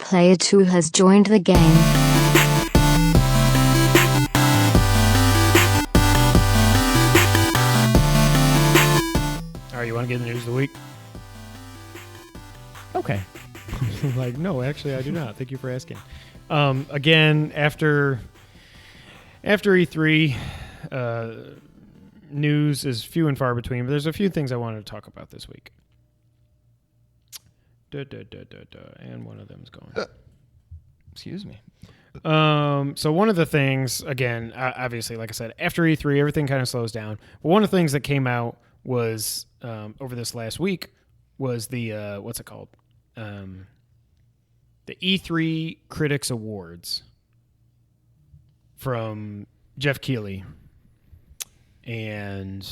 Player 2 has joined the game. All right, you want to get the news of the week? Okay. Like, no, actually, I do not. Thank you for asking. Again, after E3, news is few and far between, but there's a few things I wanted to talk about this week. And one of them's going. Excuse me. So one of the things, again, obviously, like I said, after E3, everything kind of slows down. But one of the things that came out was over this last week was the what's it called? The E3 Critics Awards from Jeff Keighley. And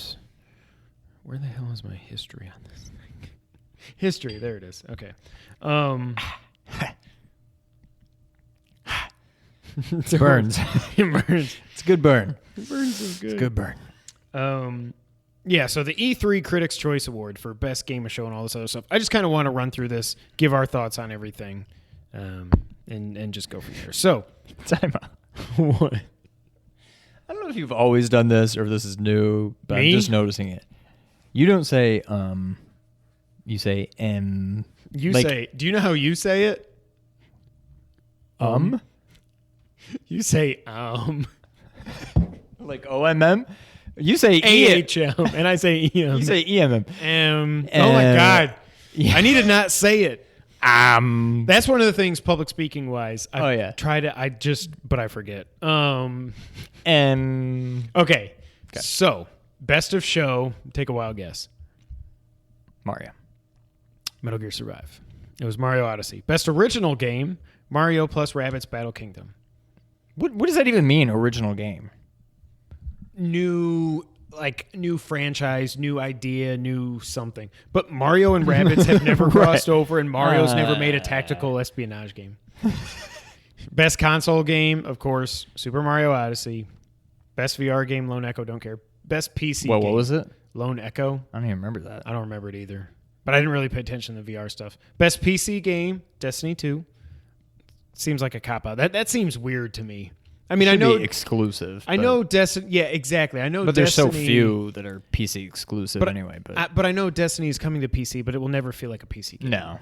where the hell is my history on this thing? History, there it is. Okay. It burns. It burns. It's a good burn. It burns so good. It's a good burn. Yeah, so the E3 Critics' Choice Award for Best Game of Show and all this other stuff. I just kind of want to run through this, give our thoughts on everything, and just go from there. So, Time out. what? I don't know if you've always done this or if this is new, but Me? I'm just noticing it. You don't say you say You like, say, do you know how you say it? You say, like OMM? You say AHM, and I say EM. You say EMM. Oh my God. Yeah. I need to not say it. That's one of the things public speaking wise. But I forget. Okay. So, best of show, take a wild guess. Mario. Metal Gear Survive. It was Mario Odyssey. Best original game, Mario plus Rabbids Battle Kingdom. What does that even mean, original game? New franchise, new idea, new something. But Mario and Rabbids have never crossed over, and Mario's never made a tactical espionage game. Best console game, of course, Super Mario Odyssey. Best VR game, Lone Echo, don't care. Best PC game. What was it? Lone Echo. I don't even remember that. I don't remember it either. But I didn't really pay attention to the VR stuff. Best PC game, Destiny 2. Seems like a cop-out. That seems weird to me. I mean, I know be exclusive. I know Destiny. Yeah, exactly. I know, but Destiny, there's so few that are PC exclusive anyway. But I know Destiny is coming to PC, but it will never feel like a PC game. No.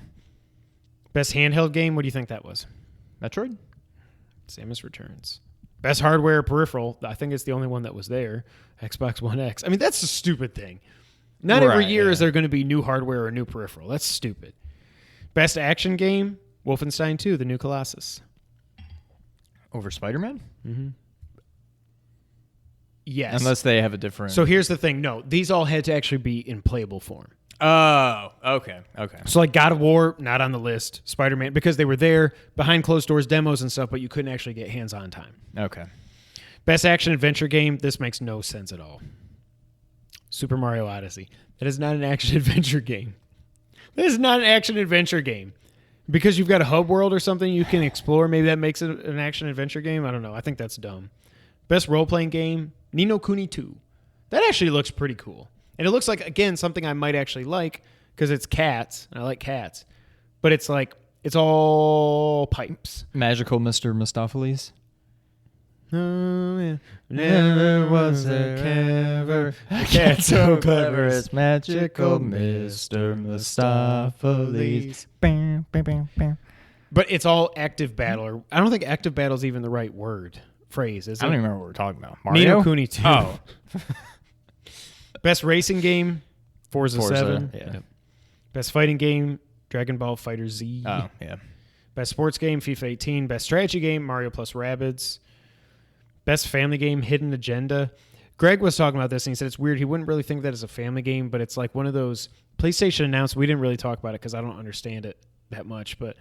Best handheld game. What do you think that was? Metroid. Samus Returns. Best hardware peripheral. I think it's the only one that was there. Xbox One X. I mean, that's a stupid thing. Not every year is there going to be new hardware or new peripheral. That's stupid. Best action game. Wolfenstein 2: The New Colossus. Over Spider-Man? Mm-hmm. Yes. Unless they have a different... So here's the thing. No, these all had to actually be in playable form. Oh, okay. So like God of War, not on the list. Spider-Man, because they were there behind closed doors demos and stuff, but you couldn't actually get hands-on time. Okay. Best action adventure game. This makes no sense at all. Super Mario Odyssey. That is not an action adventure game. That is not an action adventure game. Because you've got a hub world or something you can explore, maybe that makes it an action-adventure game. I don't know. I think that's dumb. Best role-playing game, Ni no Kuni 2. That actually looks pretty cool. And it looks like, again, something I might actually like because it's cats, and I like cats. But it's like, it's all pipes. Magical Mr. Mistopheles? Oh, yeah. Never was a cat so clever as magical Mr. Mistopheles. But it's all active battle. Or I don't think active battle is even the right phrase, is it? I don't even remember what we're talking about. Ni Mario? no Kuni 2. Oh. Best racing game, Forza 7. Yeah. Best fighting game, Dragon Ball Fighter Z. Oh, yeah. Best sports game, FIFA 18. Best strategy game, Mario plus Rabbids. Best family game, Hidden Agenda. Greg was talking about this, and he said it's weird. He wouldn't really think that as a family game, but it's like one of those PlayStation announced. We didn't really talk about it because I don't understand it that much, but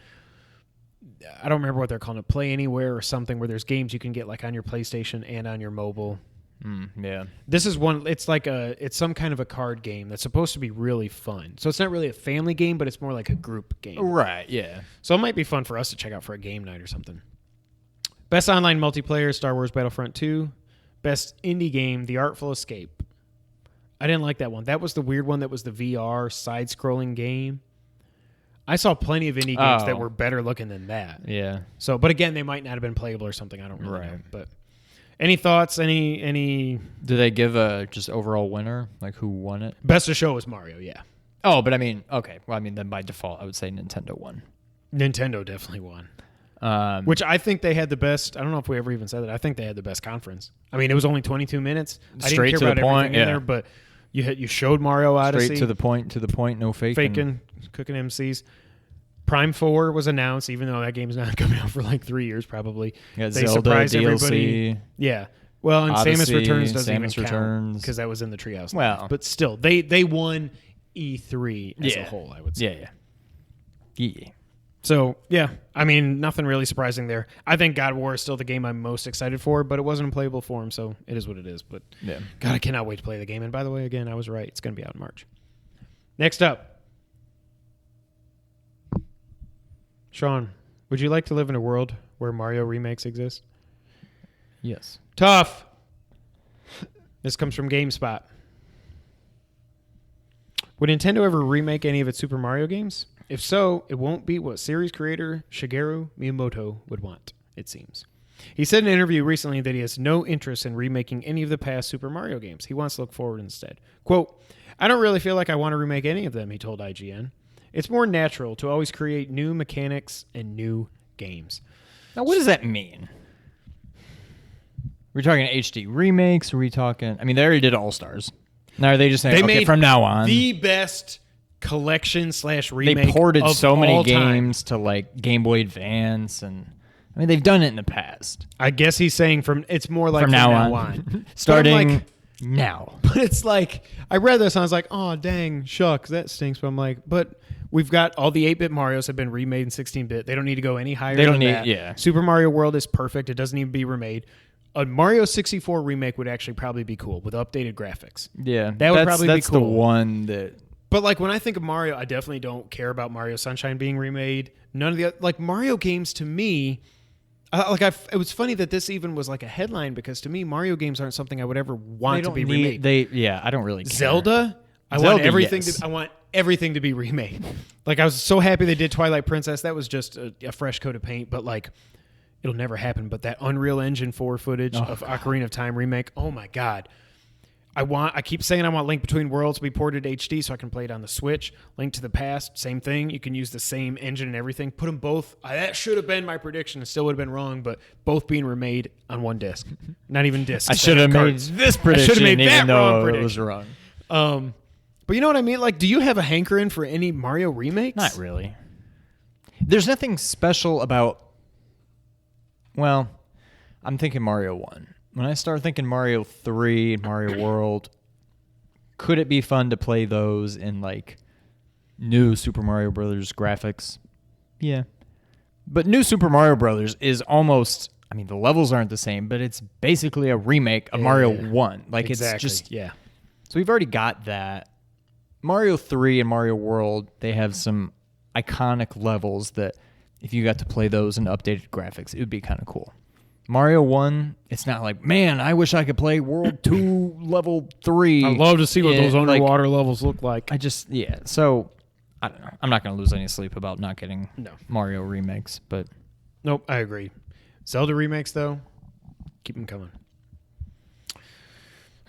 I don't remember what they're calling it. Play Anywhere or something where there's games you can get like on your PlayStation and on your mobile. Yeah. This is one. It's like it's some kind of a card game that's supposed to be really fun. So it's not really a family game, but it's more like a group game. Right, yeah. So it might be fun for us to check out for a game night or something. Best online multiplayer, Star Wars Battlefront 2. Best indie game, The Artful Escape. I didn't like that one. That was the weird one that was the VR side-scrolling game. I saw plenty of indie games that were better looking than that. Yeah. So, but again, they might not have been playable or something. I don't really know. Right. But any thoughts? Any Do they give a just overall winner, like who won it? best of show was Mario? Yeah. Oh, but I mean, okay. Well, I mean, then by default, I would say Nintendo won. Nintendo definitely won. Which I think they had the best. I don't know if we ever even said that. I think they had the best conference. I mean, it was only 22 minutes. Straight I didn't to care the about point, everything in there, but you showed Mario Odyssey. Straight to the point, no faking. Cooking MCs. Prime 4 was announced, even though that game's not coming out for like 3 years probably. Yeah, They Zelda, surprised DLC. everybody. Yeah. Well, and Samus Odyssey, Returns doesn't Samus even count Returns. because that was in the Treehouse. Well. Live. But still, they won E3 as a whole, I would say. Yeah. So, yeah, I mean, nothing really surprising there. I think God of War is still the game I'm most excited for, but it wasn't in playable form, so it is what it is. But, Yeah. God, I cannot wait to play the game. And by the way, again, I was right. It's going to be out in March. Next up. Sean, would you like to live in a world where Mario remakes exist? Yes. Tough. This comes from GameSpot. Would Nintendo ever remake any of its Super Mario games? If so, it won't be what series creator Shigeru Miyamoto would want, it seems. He said in an interview recently that he has no interest in remaking any of the past Super Mario games. He wants to look forward instead. Quote, I don't really feel like I want to remake any of them, he told IGN. It's more natural to always create new mechanics and new games. Now, what does that mean? We're talking HD remakes? Are we talking... I mean, they already did All-Stars. Now, are they just saying, okay, from now on... the best collection / remake They ported of so many all time. games to, like, Game Boy Advance, and... I mean, they've done it in the past. I guess he's saying it's more like from now on. Starting like, now. But it's like, I read this and I was like, oh, dang, shucks, that stinks. But I'm like, but we've got all the 8-bit Marios have been remade in 16-bit. They don't need to go any higher than that. Yeah. Super Mario World is perfect. It doesn't need to be remade. A Mario 64 remake would actually probably be cool with updated graphics. Yeah. That would probably be cool. That's the one that... But like when I think of Mario, I definitely don't care about Mario Sunshine being remade. None of the like Mario games to me, it was funny that this even was like a headline because to me Mario games aren't something I would ever want to be remade. I don't really care. Zelda, I want everything to be remade. Like I was so happy they did Twilight Princess. That was just a fresh coat of paint, but like it'll never happen. But that Unreal Engine 4 footage of Ocarina of Time remake, oh my God. I keep saying I want Link Between Worlds to be ported to HD so I can play it on the Switch. Link to the Past, same thing. You can use the same engine and everything. Put them both. That should have been my prediction. It still would have been wrong, but both being remade on one disc. Not even discs. I should have made this prediction I should have made even that wrong though prediction. it was wrong. But you know what I mean? Like, do you have a hankering for any Mario remakes? Not really. There's nothing special about... Well, I'm thinking Mario 1. When I start thinking Mario 3 and Mario World, could it be fun to play those in, like, new Super Mario Brothers graphics? Yeah. But new Super Mario Brothers is almost... I mean, the levels aren't the same, but it's basically a remake of Mario 1. Like, exactly. it's just... Yeah. So we've already got that. Mario 3 and Mario World, they have some iconic levels that if you got to play those in updated graphics, it would be kind of cool. Mario 1, it's not like, man, I wish I could play World 2 Level 3. I'd love to see what those underwater levels look like. So, I don't know. I'm not going to lose any sleep about not getting Mario remakes, but... Nope, I agree. Zelda remakes, though, keep them coming.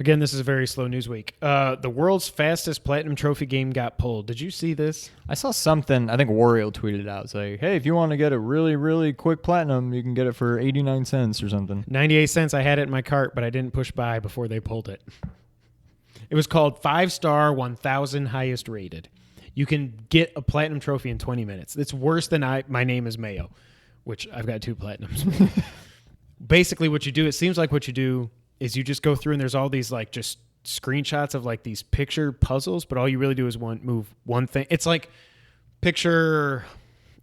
Again, this is a very slow news week. The world's fastest platinum trophy game got pulled. Did you see this? I saw something. I think Wario tweeted it out saying, hey, if you want to get a really, really quick platinum, you can get it for 89 cents or something. 98 cents. I had it in my cart, but I didn't push buy before they pulled it. It was called 5-star 1,000 highest rated. You can get a platinum trophy in 20 minutes. It's worse than My Name is Mayo, which I've got 2 platinums. Basically, what you do, it seems like what you do is you just go through and there's all these like just screenshots of like these picture puzzles, but all you really do is move one thing. It's like picture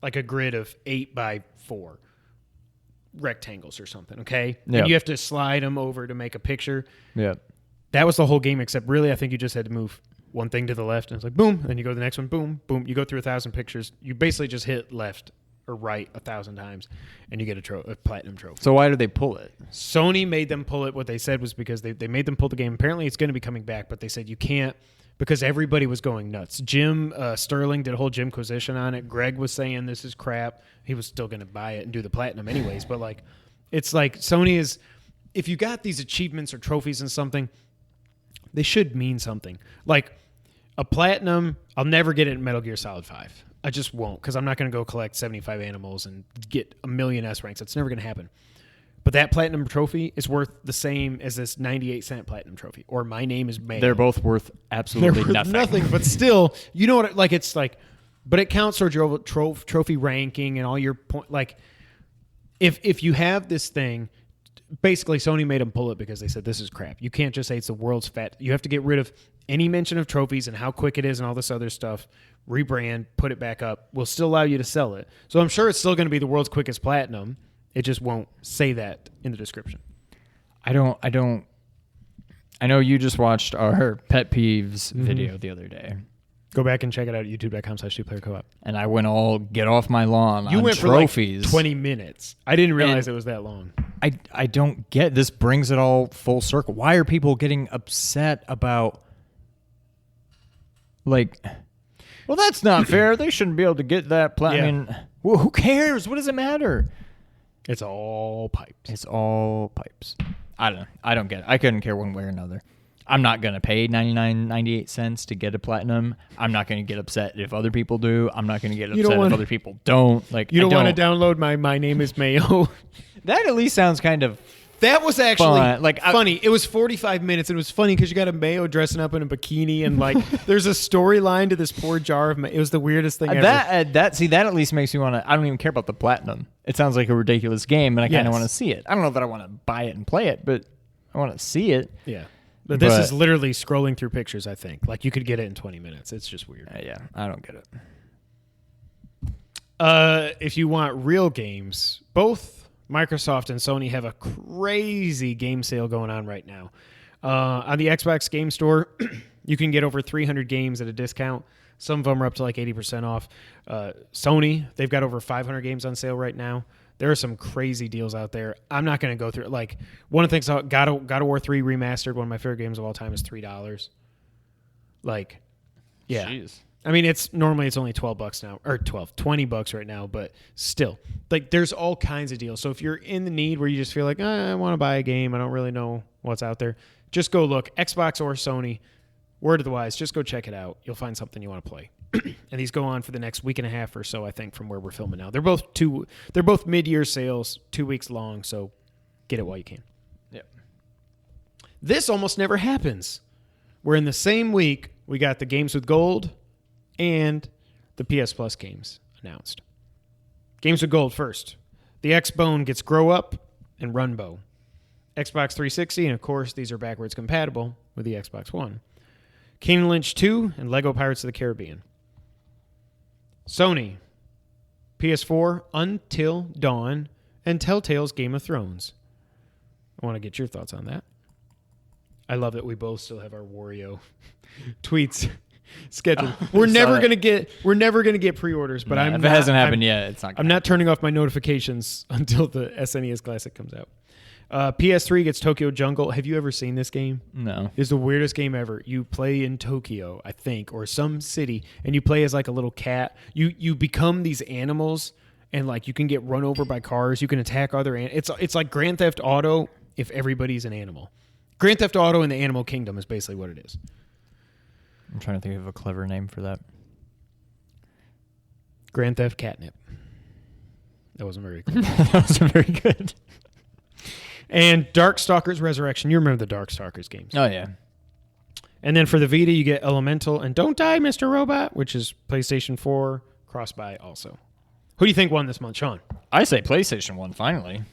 like a grid of 8x4 rectangles or something, okay? Yeah. And you have to slide them over to make a picture. Yeah. That was the whole game, except really I think you just had to move one thing to the left and it's like boom, and you go to the next one, boom, boom. You go through 1,000 pictures. You basically just hit left or right 1,000 times and you get a platinum trophy. So why did they pull it? Sony made them pull it. What they said was because they made them pull the game. Apparently it's going to be coming back, but they said you can't because everybody was going nuts. Jim Sterling did a whole Jimquisition on it. Greg was saying this is crap. He was still going to buy it and do the platinum anyways. But like, it's like Sony is, if you got these achievements or trophies in something, they should mean something. Like a platinum, I'll never get it in Metal Gear Solid 5. I just won't, because I'm not going to go collect 75 animals and get a million S ranks. That's never going to happen. But that platinum trophy is worth the same as this 98-cent platinum trophy, or my name is Mayo. They're both worth absolutely They're worth nothing. But still, you know what? Like it's like, but it counts towards your trophy ranking and all your point. Like, if you have this thing, basically Sony made them pull it because they said this is crap. You can't just say it's the world's fat. You have to get rid of any mention of trophies and how quick it is and all this other stuff. Rebrand, put it back up. Will still allow you to sell it. So I'm sure it's still going to be the world's quickest platinum. It just won't say that in the description. I know you just watched our pet peeves video the other day. Go back and check it out at youtube.com/2playercoop. And I went all get off my lawn You on went trophies. for like 20 minutes. I didn't realize it was that long. I don't get, this brings it all full circle. Why are people getting upset about, like, well, that's not fair. They shouldn't be able to get that. Yeah. I mean, well, who cares? What does it matter? It's all pipes. It's all pipes. I don't get it. I couldn't care one way or another. I'm not going to pay 98 cents to get a platinum. I'm not going to get upset if other people do. I'm not going to get upset if other people don't. Like, you don't want to download my name is Mayo. That at least sounds kind of That was actually fun. Like, funny. It was 45 minutes, and it was funny because you got a Mayo dressing up in a bikini, and like there's a storyline to this poor jar of Mayo. It was the weirdest thing ever. that at least makes me want to. I don't even care about the platinum. It sounds like a ridiculous game, and I kind of want to see it. I don't know that I want to buy it and play it, but I want to see it. Yeah. But this is literally scrolling through pictures, I think. Like, you could get it in 20 minutes. It's just weird. Yeah, I don't get it. If you want real games, both Microsoft and Sony have a crazy game sale going on right now. On the Xbox Game Store, you can get over 300 games at a discount. Some of them are up to like 80% off. Sony, they've got over 500 games on sale right now. There are some crazy deals out there. I'm not going to go through it. Like, one of the things, God of War 3 Remastered, one of my favorite games of all time, is $3. Like, yeah. Jeez. I mean, it's only $12 now, or $20 right now, but still, like, there's all kinds of deals. So if you're in the need where you just feel like, I want to buy a game, I don't really know what's out there, just go look. Xbox or Sony, word of the wise, just go check it out. You'll find something you want to play. And these go on for the next week and a half or so, I think, from where we're filming now. They're both mid-year sales, 2 weeks long, so get it while you can. Yep. This almost never happens. Where in the same week, we got the games with gold and the PS Plus games announced. Games with gold first. The X-Bone gets Grow Up and Runbow. Xbox 360, and of course, these are backwards compatible with the Xbox One. Kane Lynch 2 and Lego Pirates of the Caribbean. Sony, PS4, Until Dawn, and Telltale's Game of Thrones. I want to get your thoughts on that. I love that we both still have our Wario tweets scheduled. We're never gonna get pre-orders, but if it hasn't happened yet, it's not. I'm not turning off my notifications until the SNES Classic comes out. PS3 gets Tokyo Jungle. Have you ever seen this game? No. It's the weirdest game ever. You play in Tokyo, I think, or some city, and you play as like a little cat. You become these animals, and like you can get run over by cars. You can attack other animals. It's like Grand Theft Auto if everybody's an animal. Grand Theft Auto in the Animal Kingdom is basically what it is. I'm trying to think of a clever name for that. Grand Theft Catnip. That wasn't very cool. That wasn't very good. And Darkstalkers Resurrection. You remember the Darkstalkers games. Oh, yeah. And then for the Vita, you get Elemental and Don't Die, Mr. Robot, which is PlayStation 4, cross-buy also. Who do you think won this month, Sean? I say PlayStation 1, finally.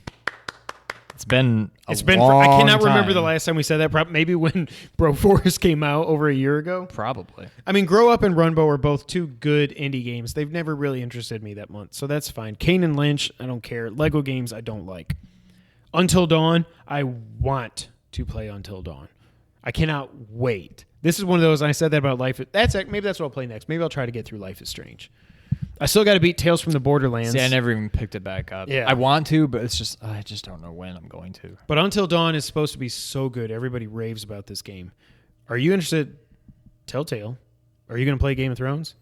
It's been I cannot remember the last time we said that. Maybe when Broforce came out over a year ago. Probably. I mean, Grow Up and Runbow are both two good indie games. They've never really interested me that month, so that's fine. Kane and Lynch, I don't care. Lego games, I don't like. Until Dawn, I want to play Until Dawn. I cannot wait. This is one of those, I said that about Life. Maybe that's what I'll play next. Maybe I'll try to get through Life is Strange. I still got to beat Tales from the Borderlands. See, I never even picked it back up. Yeah. I want to, but it's just I just don't know when I'm going to. But Until Dawn is supposed to be so good. Everybody raves about this game. Are you interested Telltale. Are you going to play Game of Thrones?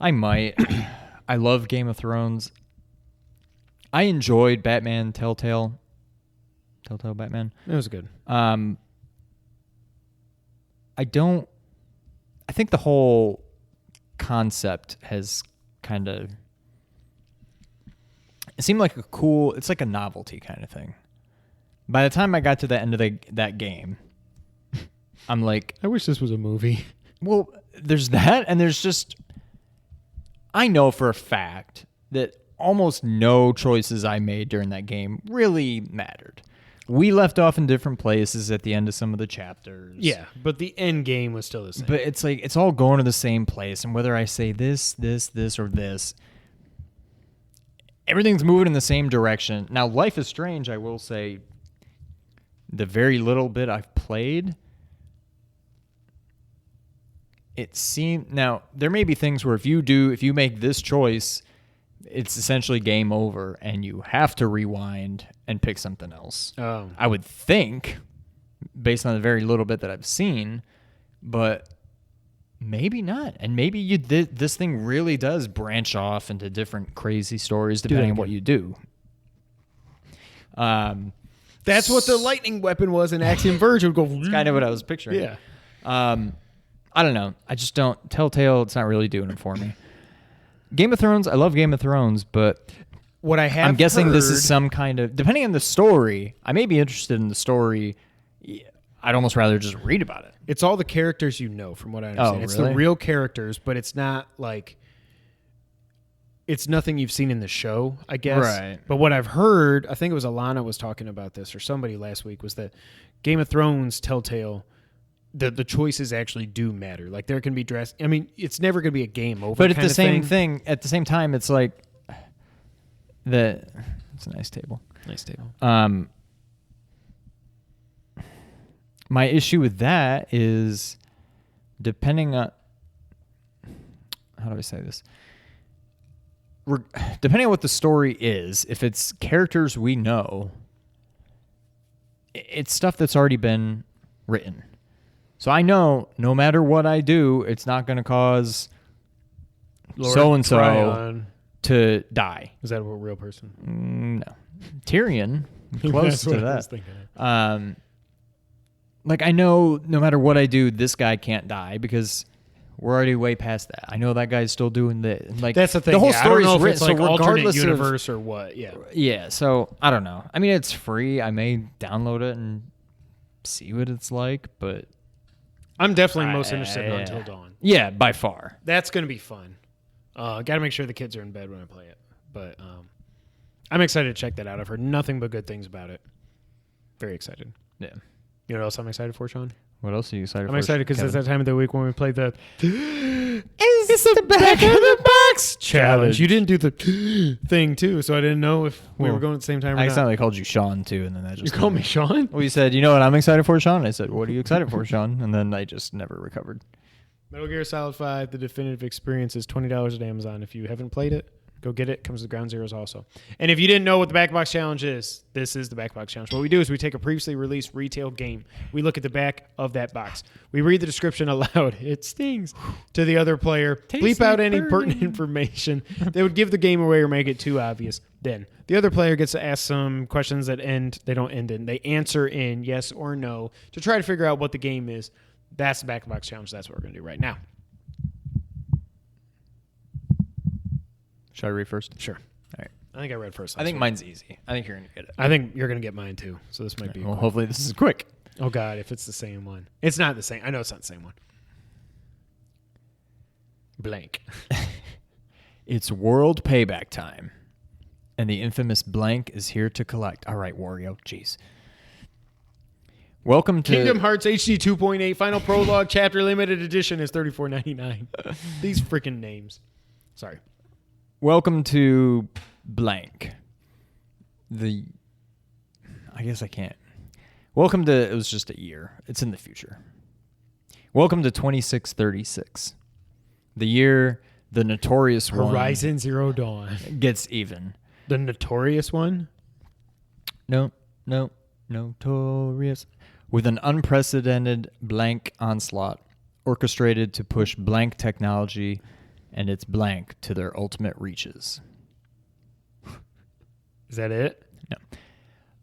I might. I love Game of Thrones. I enjoyed Batman Telltale Batman. It was good. I think the whole concept has kind of, it seemed like it's like a novelty kind of thing. By the time I got to the end of that game, I'm like, I wish this was a movie. well, there's that, and there's just, I know for a fact that almost no choices I made during that game really mattered. We left off in different places at the end of some of the chapters. Yeah, but the end game was still the same. But it's like, it's all going to the same place, and whether I say this, or this, everything's moving in the same direction. Now, Life is Strange, I will say, the very little bit I've played, it seemed, now there may be things where if you make this choice, it's essentially game over and you have to rewind and pick something else. Oh. I would think, based on the very little bit that I've seen, but maybe not. And maybe this thing really does branch off into different crazy stories depending on what you do. That's what the lightning weapon was in Axiom Verge. It would go. It's kind of what I was picturing. Yeah. I don't know. I just don't. Telltale, it's not really doing it for me. Game of Thrones, I love Game of Thrones, but what I have I'm guessing this heard- is some kind of, depending on the story, I may be interested in the story. I'd almost rather just read about it. It's all the characters you know, from what I understand. Oh, It's really? the real characters, but it's not like, it's nothing you've seen in the show, I guess. Right. But what I've heard, I think it was Alana was talking about this, or somebody last week, was that Game of Thrones, Telltale, the choices actually do matter. Like, there can be dress. I mean, it's never going to be a game over. But at kind the of same thing, at the same time, it's like it's a nice table. Nice table. My issue with that is, depending on, how do I say this? Depending on what the story is, if it's characters we know, it's stuff that's already been written. So I know no matter what I do, it's not going to cause Lord so-and-so Tryon. to die. Is that a real person? No. Tyrion, close That's to what I was that. thinking. Like, I know no matter what I do, this guy can't die because we're already way past that. I know that guy's still doing this. Like, That's the thing. The whole yeah, story's I don't know if written, it's like so alternate regardless universe or what. Yeah. Yeah, so I don't know. I mean, it's free. I may download it and see what it's like, but I'm definitely most interested in Until Dawn. yeah, by far. That's going to be fun. Got to make sure the kids are in bed when I play it. But I'm excited to check that out. I've heard nothing but good things about it. Very excited. Yeah. You know what else I'm excited for, Sean? What else are you excited for? I'm excited because it's Kevin? that time of the week when we play the It's the back of the box challenge. You didn't do the thing, too, so I didn't know if we were going at the same time or I not. accidentally called you Sean, too, and then I just... You called me Sean? Well, you said, you know what I'm excited for, Sean? I said, what are you excited for, Sean? And then I just never recovered. Metal Gear Solid 5, the definitive experience, is $20 at Amazon. If you haven't played it, go get it. Comes with Ground Zeroes also. And if you didn't know what the Back Box Challenge is, this is the Back Box Challenge. What we do is we take a previously released retail game. We look at the back of that box. We read the description aloud. It stings. To the other player. Bleep out any pertinent information that would give the game away or make it too obvious. Then the other player gets to ask some questions that they don't end in. They answer in yes or no to try to figure out what the game is. That's the Back Box Challenge. That's what we're going to do right now. Should I read first? Sure. All right. I think I read first. I think mine's easy. I think you're going to get it. I think you're going to get mine too. So this might be. Well, hopefully this is quick. Oh, God, if it's the same one. It's not the same. I know it's not the same one. Blank. It's world payback time, and the infamous blank is here to collect. All right, Wario. Jeez. Welcome to... Kingdom Hearts HD 2.8 Final Prologue Chapter Limited Edition is $34.99. These freaking names. Sorry. Welcome to blank. I guess I can't. Welcome to... It was just a year. It's in the future. Welcome to 2636. The year the notorious Horizon Zero Dawn. one gets even. The notorious one? No. Notorious. With an unprecedented blank onslaught, orchestrated to push blank technology and its blank to their ultimate reaches. Is that it? No.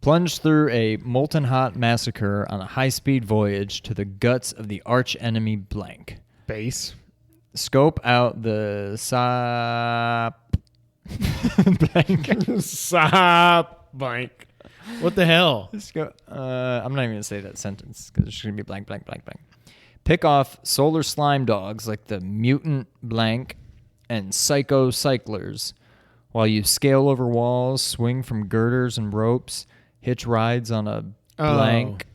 Plunge through a molten hot massacre on a high-speed voyage to the guts of the arch-enemy blank. Base. Scope out the blank. Stop. Blank. What the hell? I'm not even going to say that sentence because it's going to be blank, blank, blank, blank. Pick off solar slime dogs like the mutant blank and psycho cyclers while you scale over walls, swing from girders and ropes, hitch rides on a blank.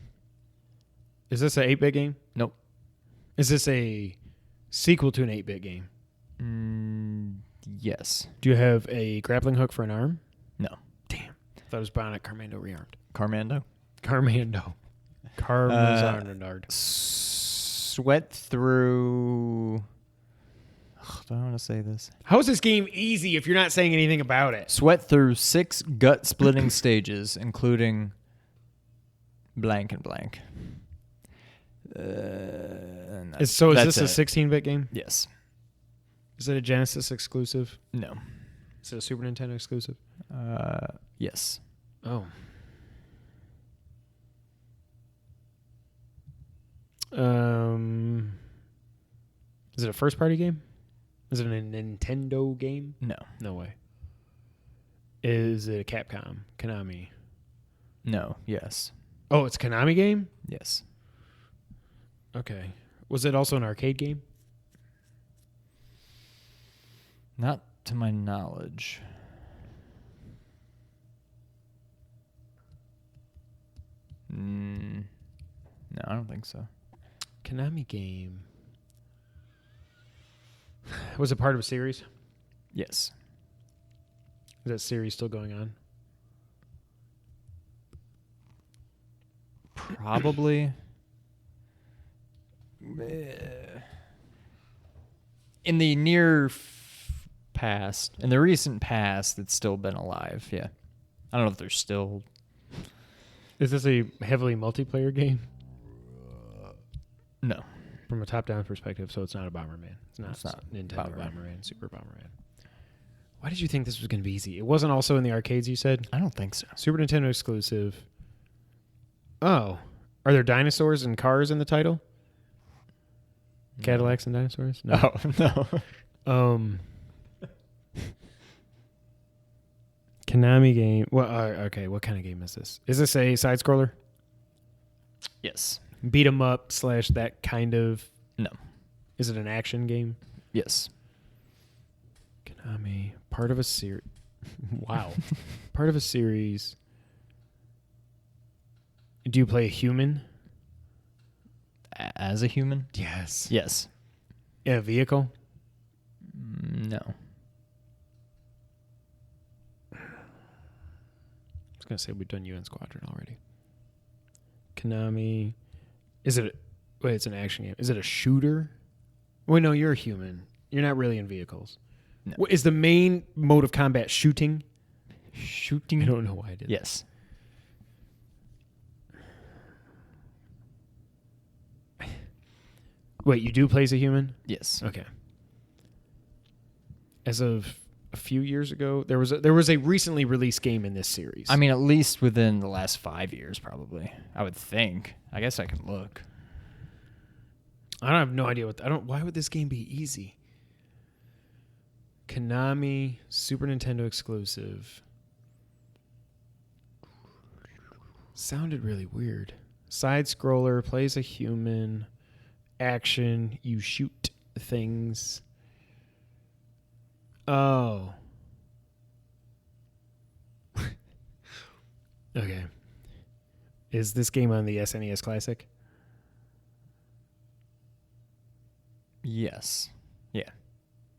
Is this an 8-bit game? Nope. Is this a sequel to an 8-bit game? Yes. Do you have a grappling hook for an arm? No. Damn. I thought it was Bionic Carmando rearmed. Carmando? Carmando. Carmazarnard. Sweat through... do I want to say this? How is this game easy if you're not saying anything about it? Sweat through 6 gut-splitting stages, including blank and blank. Is this a 16-bit game? Yes. Is it a Genesis exclusive? No. Is it a Super Nintendo exclusive? Yes. Oh. Is it a first-party game? Is it a Nintendo game? No. No way. Is it a Capcom? Konami? No. Yes. Oh, it's a Konami game? Yes. Okay. Was it also an arcade game? Not to my knowledge. No, I don't think so. Konami game. Was it part of a series? Yes. Is that series still going on? Probably. In the past, in the recent past, it's still been alive. Yeah. I don't know if they're still. Is this a heavily multiplayer game? No. From a top-down perspective, so it's not a Bomberman. It's not Nintendo Bomberman. Bomberman, Super Bomberman. Why did you think this was going to be easy? It wasn't also in the arcades, you said? I don't think so. Super Nintendo exclusive. Oh. Are there dinosaurs and cars in the title? No. Cadillacs and dinosaurs? No. No. Konami game. Well, okay, what kind of game is this? Is this a side-scroller? Yes. Beat 'em up / that kind of... No. Is it an action game? Yes. Konami. Part of a series. Wow. Part of a series. Do you play a human? As a human? Yes. Yes. In a vehicle? No. I was going to say we've done UN Squadron already. Konami. Is it... Wait, it's an action game. Is it a shooter? Wait, no, you're a human. You're not really in vehicles. No. Is the main mode of combat shooting? Shooting? I don't know why I did that. Yes. Wait, you do play as a human? Yes. Okay. As of a few years ago, there was a recently released game in this series. I mean, at least within the last 5 years, probably. I would think. I guess I can look. I don't have no idea why would this game be easy? Konami, Super Nintendo exclusive. Sounded really weird. Side scroller, plays a human, action, you shoot things. Oh. Okay. Is this game on the SNES Classic? Yes. Yeah.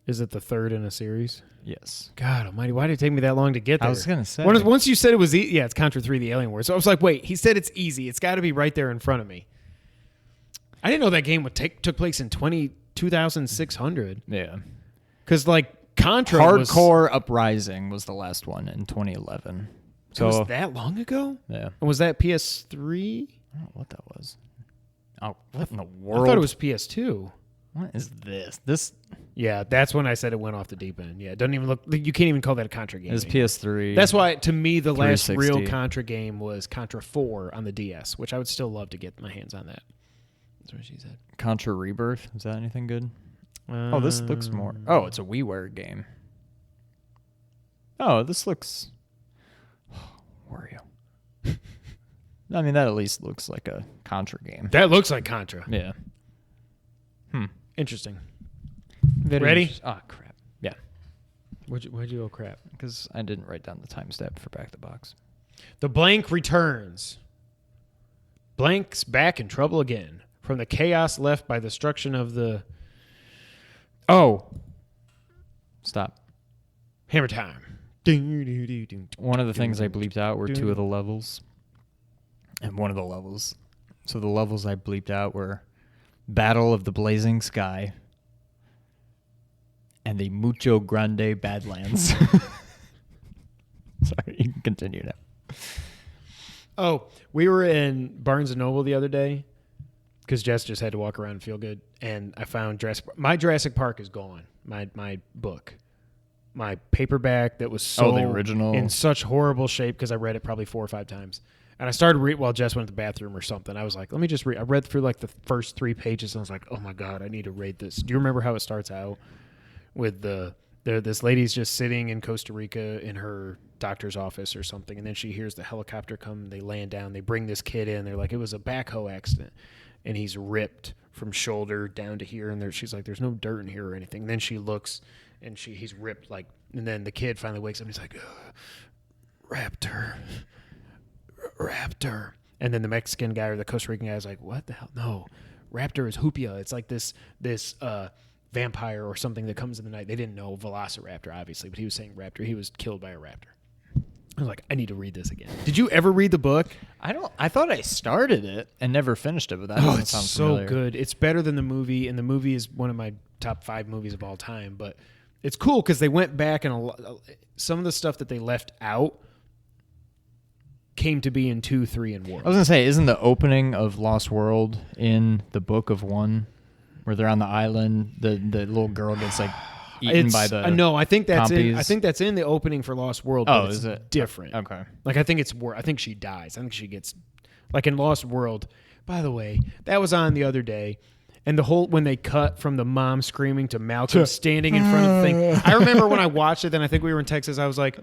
Is it the third in a series? Yes. God almighty, why did it take me that long to get there? I was going to say. Once you said it was yeah, it's Contra 3, the Alien Wars. So I was like, wait, he said it's easy. It's got to be right there in front of me. I didn't know that game took place in 2600. Yeah. Because, like, Contra Hardcore Uprising was the last one in 2011. So was that long ago? Yeah. And was that PS3? I don't know what that was. Oh, what in the world? I thought it was PS2. What is this? This Yeah, that's when I said it went off the deep end. Yeah, it doesn't even look. You can't even call that a Contra game. is anymore. PS3. That's why, to me, the last 360. real Contra game was Contra 4 on the DS, which I would still love to get my hands on that. That's what she said. Contra Rebirth. Is that anything good? Oh, this looks more. Oh, it's a WiiWare game. Oh, this looks. Wario. I mean, that at least looks like a Contra game. That looks like Contra. Yeah. Interesting. Very Ready? Oh, crap. Yeah. Why'd you go crap? Because I didn't write down the timestamp for Back to the Box. The blank returns. Blank's back in trouble again. From the chaos left by the destruction of the... Oh. Stop. Hammer time. One of the things I bleeped out were two of the levels. And one of the levels. So the levels I bleeped out were Battle of the Blazing Sky and the Mucho Grande Badlands. Sorry, you can continue now. Oh, we were in Barnes & Noble the other day because Jess just had to walk around and feel good. And I found my Jurassic Park is gone. My book. My paperback that was so the original in such horrible shape because I read it probably 4 or 5 times. And I started reading while Jess went to the bathroom or something. I was like, let me just read. I read through like the first 3 pages and I was like, oh my God, I need to read this. Do you remember how it starts out with this lady's just sitting in Costa Rica in her doctor's office or something, and then she hears the helicopter come, they land down, they bring this kid in, they're like, it was a backhoe accident, and he's ripped from shoulder down to here, and she's like, there's no dirt in here or anything. And then she looks, and he's ripped like, and then the kid finally wakes up and he's like, raptor. And then the Mexican guy or the Costa Rican guy is like, what the hell? No, raptor is Hoopia. It's like this vampire or something that comes in the night. They didn't know Velociraptor, obviously, but he was saying raptor. He was killed by a raptor. I was like, I need to read this again. Did you ever read the book? I thought I started it and never finished it, but that doesn't it's sound so familiar. good. It's better than the movie, and the movie is one of my top 5 movies of all time. But it's cool because they went back and some of the stuff that they left out came to be in 2, 3, and 1. I was gonna say, isn't the opening of Lost World in the book of 1, where they're on the island, the little girl gets like eaten by the no, I think that's compies? I think that's in the opening for Lost World. Oh, but it's is it different? Okay. Like I think I think she dies. I think she gets like in Lost World. By the way, that was on the other day. And the whole when they cut from the mom screaming to Malcolm standing in front of the thing. I remember when I watched it. Then I think we were in Texas. I was like,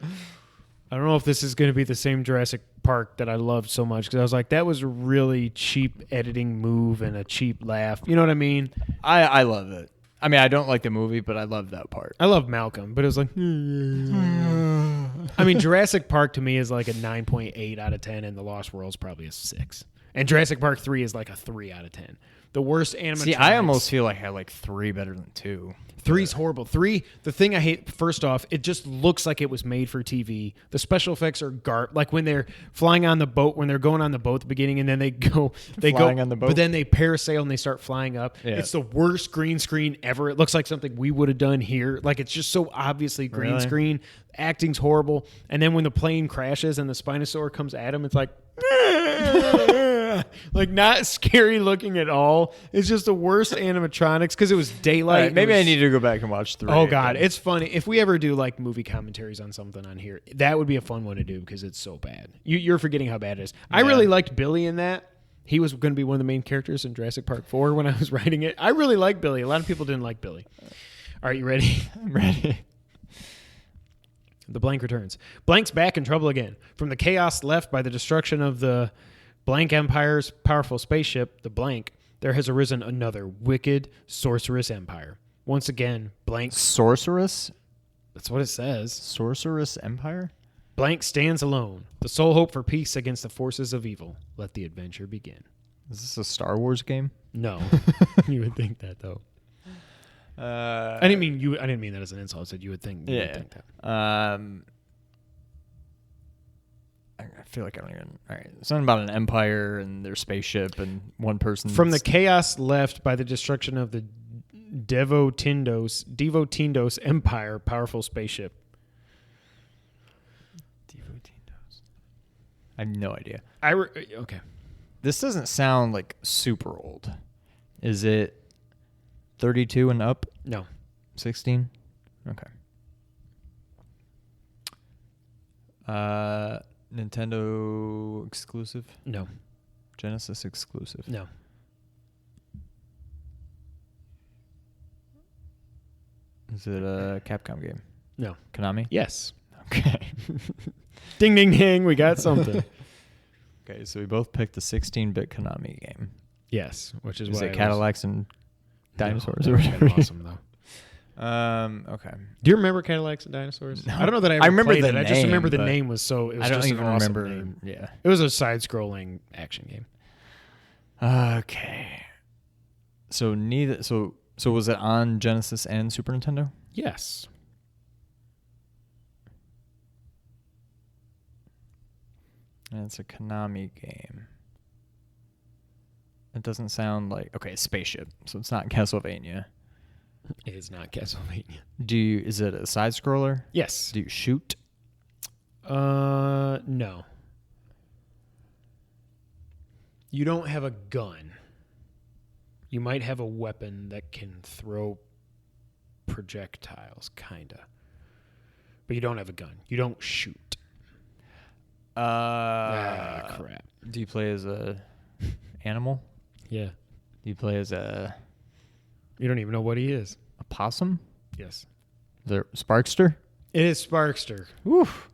I don't know if this is going to be the same Jurassic Park that I loved so much, because I was like, that was a really cheap editing move and a cheap laugh. You know what I mean? I love it. I mean, I don't like the movie, but I love that part. I love Malcolm, but it was like, I mean, Jurassic Park to me is like a 9.8 out of 10, and The Lost World's probably a 6. And Jurassic Park 3 is like a 3 out of 10. The worst animatronics. See, I almost feel like I like 3 better than 2. 3's horrible. 3, the thing I hate, first off, it just looks like it was made for TV. The special effects are like when they're flying on the boat, when they're going on the boat at the beginning, and then they go on the boat. but then they parasail and they start flying up. Yeah. It's the worst green screen ever. It looks like something we would have done here. Like it's just so obviously green Really? screen. Acting's horrible. And then when the plane crashes and the Spinosaur comes at him, it's like like not scary looking at all. It's just the worst animatronics because it was daylight. Right, maybe I need to go back and watch 3. Oh God, it's funny. If we ever do like movie commentaries on something on here, that would be a fun one to do because it's so bad. You're forgetting how bad it is. I really liked Billy in that. He was going to be one of the main characters in Jurassic Park 4 when I was writing it. I really liked Billy. A lot of people didn't like Billy. All right, you ready? I'm ready. The blank returns. Blank's back in trouble again. From the chaos left by the destruction of the blank empire's powerful spaceship, the blank, there has arisen another wicked, sorcerous empire. Once again, blank... Sorceress? That's what it says. Sorceress Empire? Blank stands alone, the sole hope for peace against the forces of evil. Let the adventure begin. Is this a Star Wars game? No. You would think that, though. I didn't mean that as an insult. I said you would think. You would think that. I feel like I don't even. All right, something about an empire and their spaceship and one person. From the chaos left by the destruction of the Devotindos Empire, powerful spaceship. Devotindos. I have no idea. Okay. This doesn't sound like super old. Is it 32 and up? No. 16? Okay. Nintendo exclusive? No. Genesis exclusive? No. Is it a Capcom game? No. Konami? Yes. Okay. Ding, ding, ding. We got something. Okay, so we both picked the 16-bit Konami game. Yes, which is Is why it Cadillacs and Dinosaurs No, or that would've been whatever? awesome though. Okay. Do you remember Cadillacs and Dinosaurs? No. I don't know that I remember played the it. I just name, remember the but name was so. It was I don't just even an awesome remember. name. Yeah. It was a side-scrolling action game. Okay. So neither. So was it on Genesis and Super Nintendo? Yes. And it's a Konami game. It doesn't sound like spaceship. So it's not Castlevania. It is not Castlevania. Is it a side scroller? Yes. Do you shoot? No. You don't have a gun. You might have a weapon that can throw projectiles, kinda. But you don't have a gun. You don't shoot. Crap. Do you play as a animal? Yeah. Do you play as a You don't even know what he is. possum? Yes. The Sparkster? It is Sparkster. Oof.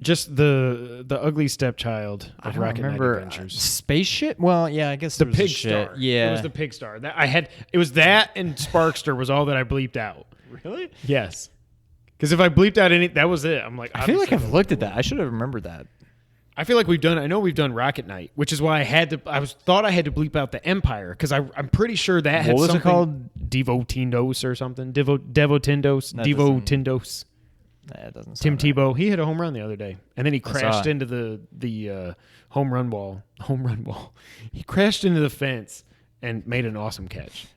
Just the ugly stepchild I of don't Rocket Knight remember Adventures. Spaceship? Well, yeah, I guess The there was a pig shit. star. Yeah. It was the pig star. It was that and Sparkster was all that I bleeped out. Really? Yes. Because if I bleeped out any, that was it. I'm like, I feel like obviously I've looked at that. I should have remembered that. I feel like I know we've done Rocket Knight, which is why I thought I had to bleep out the Empire because I'm pretty sure that had What was it something called? Devotindos or something. Devotindos. That Devotindos. That doesn't Tim sound right. Tebow, he hit a home run the other day, and then he I crashed saw it. into the home run wall. Home run wall. He crashed into the fence and made an awesome catch.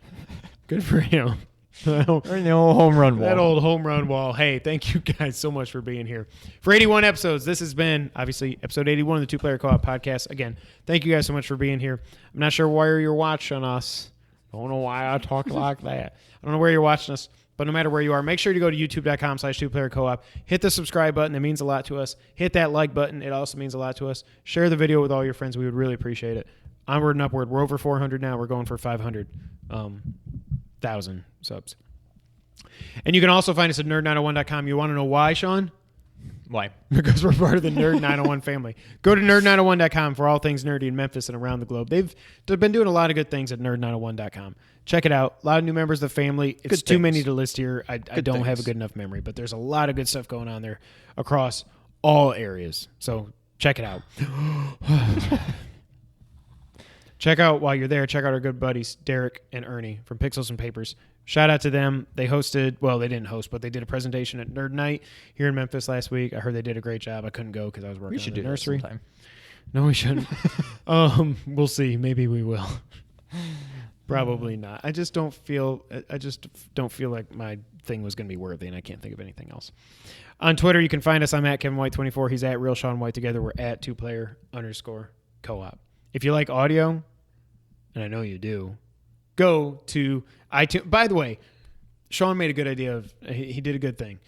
Good for him. Or the old home run wall. That old home run wall. Hey, thank you guys so much for being here. For 81 episodes, this has been, obviously, episode 81 of the Two Player Co-op podcast. Again, thank you guys so much for being here. I'm not sure where you're watching us. Don't know why I talk like that. I don't know where you're watching us, but no matter where you are, make sure to go to youtube.com/twoplayercoop. Hit the subscribe button. It means a lot to us. Hit that like button. It also means a lot to us. Share the video with all your friends. We would really appreciate it. Onward and upward. We're over 400 now. We're going for 500,000 subs. And you can also find us at nerd901.com. You want to know why, Sean? Why? Because we're part of the Nerd 901 family. Go to nerd901.com for all things nerdy in Memphis and around the globe. They've been doing a lot of good things at nerd901.com. Check it out. A lot of new members of the family. It's Good too things. many to list here. I don't have a things. good enough memory, but there's a lot of good stuff going on there across all areas. So check it out. Check out, while you're there, check out our good buddies, Derek and Ernie from Pixels and Papers. Shout out to them. They hosted, well, they didn't host, but they did a presentation at Nerd Night here in Memphis last week. I heard they did a great job. I couldn't go because I was working We should on the do nursery. that sometime. No, we shouldn't. We'll see. Maybe we will. Probably not. I just don't feel like my thing was going to be worthy, and I can't think of anything else. On Twitter, you can find us. I'm at Kevin White 24. He's at Real Sean White. Together, we're at 2player_co-op. If you like audio, and I know you do, go to iTunes. By the way, Sean made a good idea he did a good thing.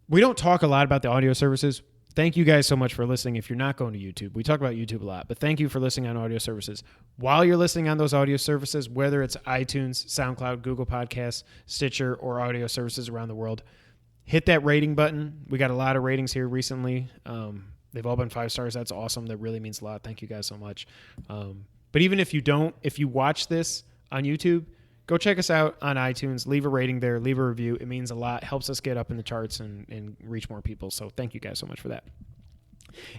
We don't talk a lot about the audio services. Thank you guys so much for listening. If you're not going to YouTube, we talk about YouTube a lot, but thank you for listening on audio services. While you're listening on those audio services, whether it's iTunes, SoundCloud, Google Podcasts, Stitcher, or audio services around the world, hit that rating button. We got a lot of ratings here recently. They've all been 5 stars. That's awesome. That really means a lot. Thank you guys so much. But even if you watch this on YouTube, go check us out on iTunes. Leave a rating there. Leave a review. It means a lot. Helps us get up in the charts and reach more people. So thank you guys so much for that.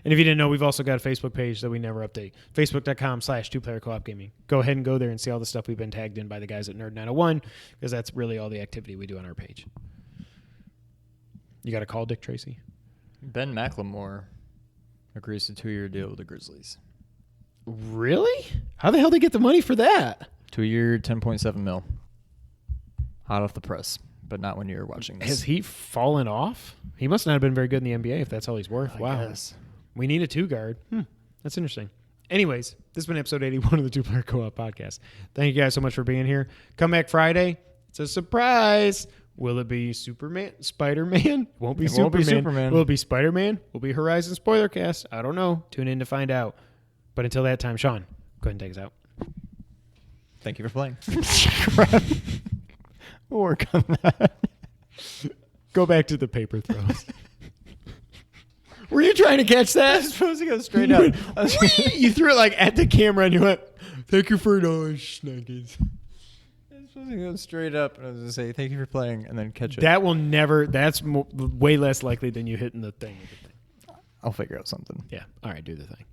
And if you didn't know, we've also got a Facebook page that we never update. Facebook.com/2player-co-op gaming. Go ahead and go there and see all the stuff we've been tagged in by the guys at Nerd 901, because that's really all the activity we do on our page. You got a call, Dick Tracy? Ben McLemore agrees to 2-year deal with the Grizzlies. Really? How the hell did they get the money for that? 2-year, $10.7 million. Hot off the press, but not when you're watching this. Has he fallen off? He must not have been very good in the NBA if that's all he's worth. I Wow. guess. We need a 2 guard. That's interesting. Anyways, this has been episode 81 of the Two Player Co-op Podcast. Thank you guys so much for being here. Come back Friday. It's a surprise. Will it be Superman? Spider-Man? Won't be Superman. Will it be Spider-Man? Will it be Horizon Spoilercast? I don't know. Tune in to find out. But until that time, Sean, go ahead and take us out. Thank you for playing. We'll work on that. Go back to the paper throws. Were you trying to catch that? I was supposed to go straight up. You threw it like at the camera and you went, thank you for those snuggies. I was supposed to go straight up and I was going to say, thank you for playing, and then catch it. That will never, that's way less likely than you hitting the thing. I'll figure out something. Yeah. All right, do the thing.